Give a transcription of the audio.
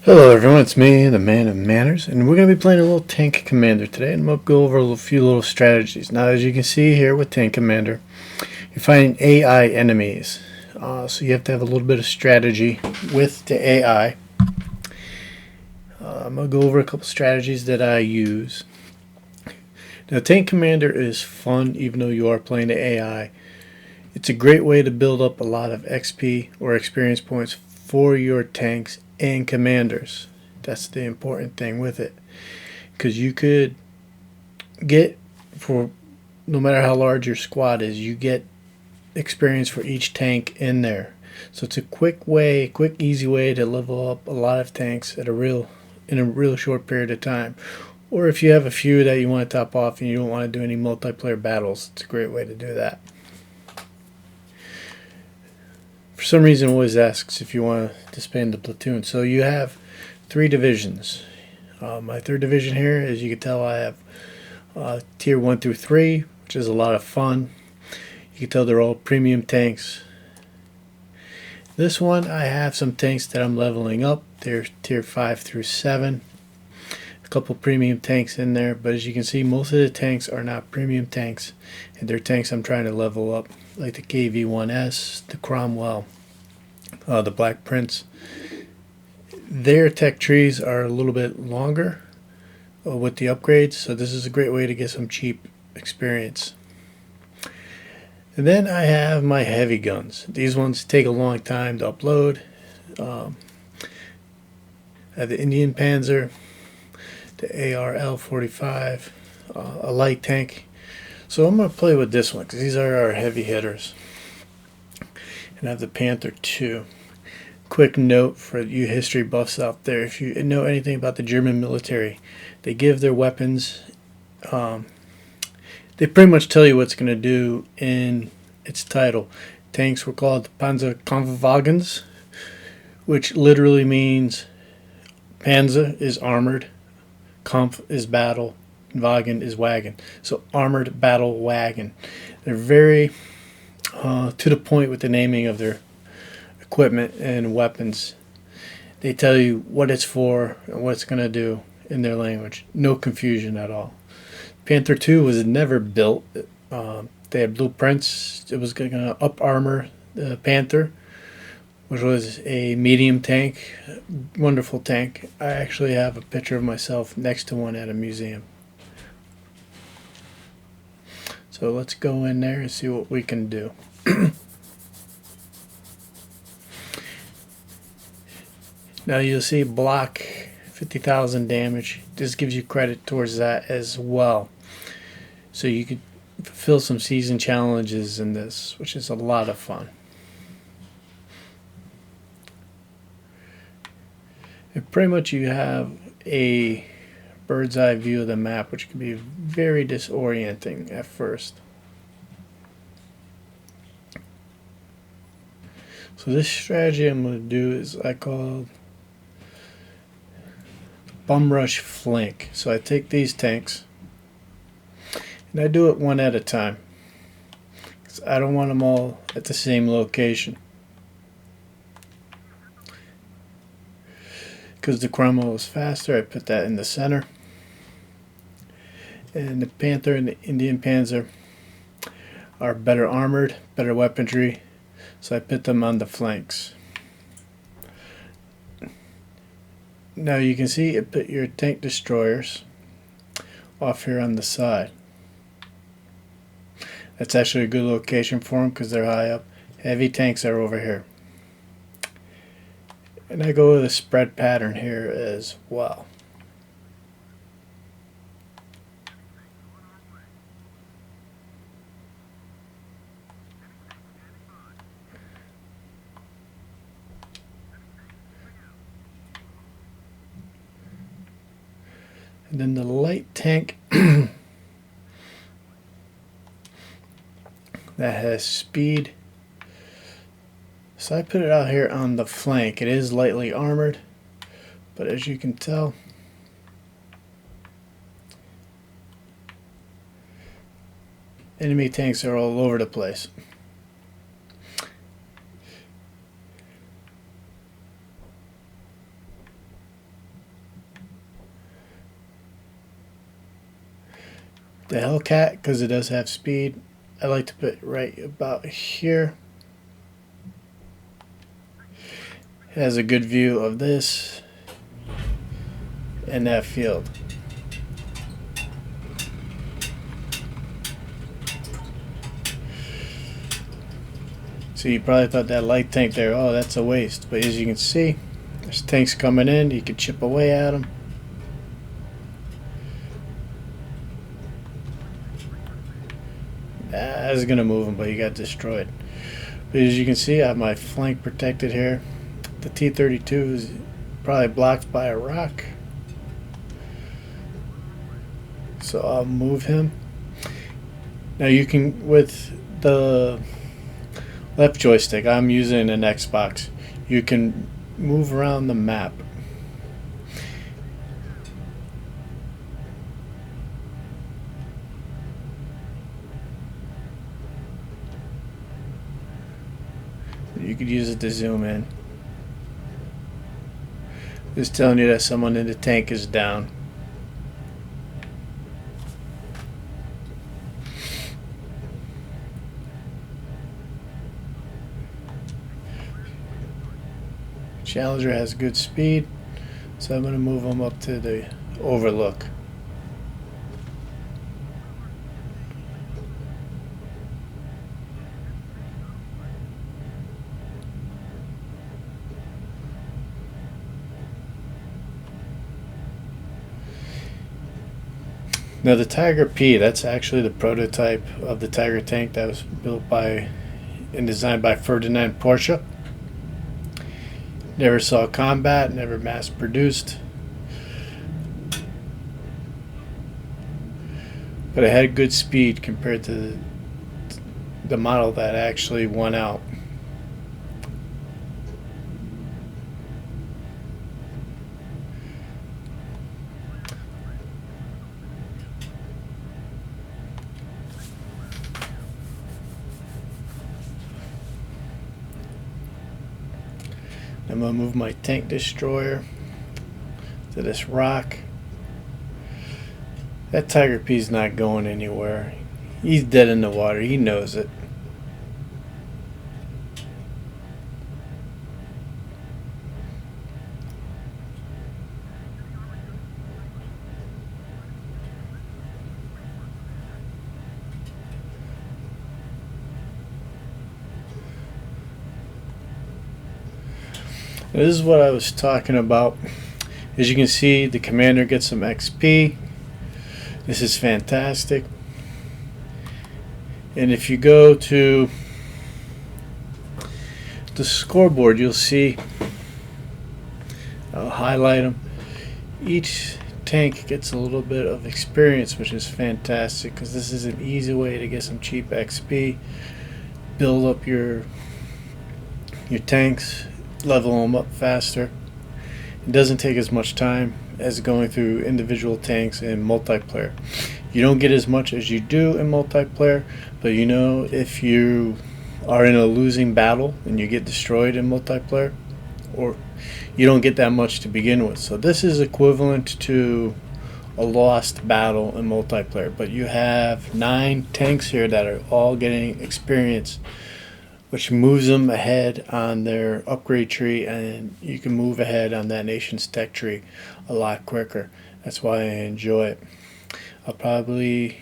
Hello everyone, it's me, the Man of Manners, and we're going to be playing a little Tank Commander today, and I'm going to go over a few little strategies. Now, as you can see here with Tank Commander, you're fighting AI enemies, so you have to have a little bit of strategy with the AI. I'm going to go over a couple strategies that I use. Now, Tank Commander is fun even though you are playing the AI. It's a great way to build up a lot of XP or experience points for your tanks and commanders. That's the important thing with it, because you could get, for no matter how large your squad is, you get experience for each tank in there. So it's a quick easy way to level up a lot of tanks in a real short period of time. Or if you have a few that you want to top off and you don't want to do any multiplayer battles, it's a great way to do that. For some reason, it always asks if you want to disband the platoon. So you have 3 divisions. My 3rd division here, as you can tell, I have tier 1 through 3, which is a lot of fun. You can tell they're all premium tanks. This one, I have some tanks that I'm leveling up. They're tier 5 through 7. A couple premium tanks in there, but as you can see, most of the tanks are not premium tanks, and they're tanks I'm trying to level up, like the KV-1S, the Cromwell, the Black Prince. Their tech trees are a little bit longer with the upgrades, so this is a great way to get some cheap experience. And then I have my heavy guns. These ones take a long time to upload. I have the Indian Panzer, the ARL-45, a light tank. So I'm going to play with this one because these are our heavy hitters. And I have the Panther 2. Quick note for you history buffs out there: if you know anything about the German military, they give their weapons, they pretty much tell you what it's going to do in its title. Tanks were called Panzerkampfwagens, which literally means Panzer is armored, Kampf is battle, Wagen is wagon. So armored battle wagon. They're very to the point with the naming of their equipment and weapons. They tell you what it's for and what it's going to do in their language. No confusion at all. Panther 2 was never built. They had blueprints. It was going to up armor the Panther, which was a medium tank. Wonderful tank. I actually have a picture of myself next to one at a museum. So let's go in there and see what we can do. Now you'll see block 50,000 damage. This gives you credit towards that as well. So you could fulfill some season challenges in this, which is a lot of fun. And pretty much you have a bird's eye view of the map, which can be very disorienting at first. So this strategy I'm going to do is I call bum rush flank. So I take these tanks and I do it one at a time, because I don't want them all at the same location. Because the Cromwell is faster, I put that in the center. And the Panther and the Indian Panzer are better armored, better weaponry, so I put them on the flanks. Now you can see it put your tank destroyers off here on the side. That's actually a good location for them because they're high up. Heavy tanks are over here. And I go with a spread pattern here as well. And then the light tank that has speed. So I put it out here on the flank. It is lightly armored, but as you can tell, enemy tanks are all over the place. The Hellcat, because it does have speed, I like to put right about here. It has a good view of this and that field. So you probably thought that light tank there, oh, that's a waste. But as you can see, there's tanks coming in. You can chip away at them. I was going to move them, but he got destroyed. But as you can see, I have my flank protected here. The T-32 is probably blocked by a rock. So I'll move him. Now you can, with the left joystick, I'm using an Xbox, you can move around the map. You could use it to zoom in. Just telling you that someone in the tank is down. Challenger has good speed, so I'm going to move him up to the overlook. Now the Tiger P, that's actually the prototype of the Tiger tank that was built by and designed by Ferdinand Porsche. Never saw combat, never mass produced. But it had good speed compared to the model that actually won out. I'm going to move my tank destroyer to this rock. That Tiger P's not going anywhere. He's dead in the water. He knows it. This is what I was talking about. As you can see, the commander gets some XP. This is fantastic. And if you go to the scoreboard, you'll see, I'll highlight them. Each tank gets a little bit of experience, which is fantastic because this is an easy way to get some cheap XP. Build up your tanks, level them up faster. It doesn't take as much time as going through individual tanks in multiplayer. You don't get as much as you do in multiplayer, but you know, if you are in a losing battle and you get destroyed in multiplayer, or you don't get that much to begin with. So this is equivalent to a lost battle in multiplayer, but you have 9 tanks here that are all getting experience, which moves them ahead on their upgrade tree, and you can move ahead on that nation's tech tree a lot quicker. That's why I enjoy it. I'll probably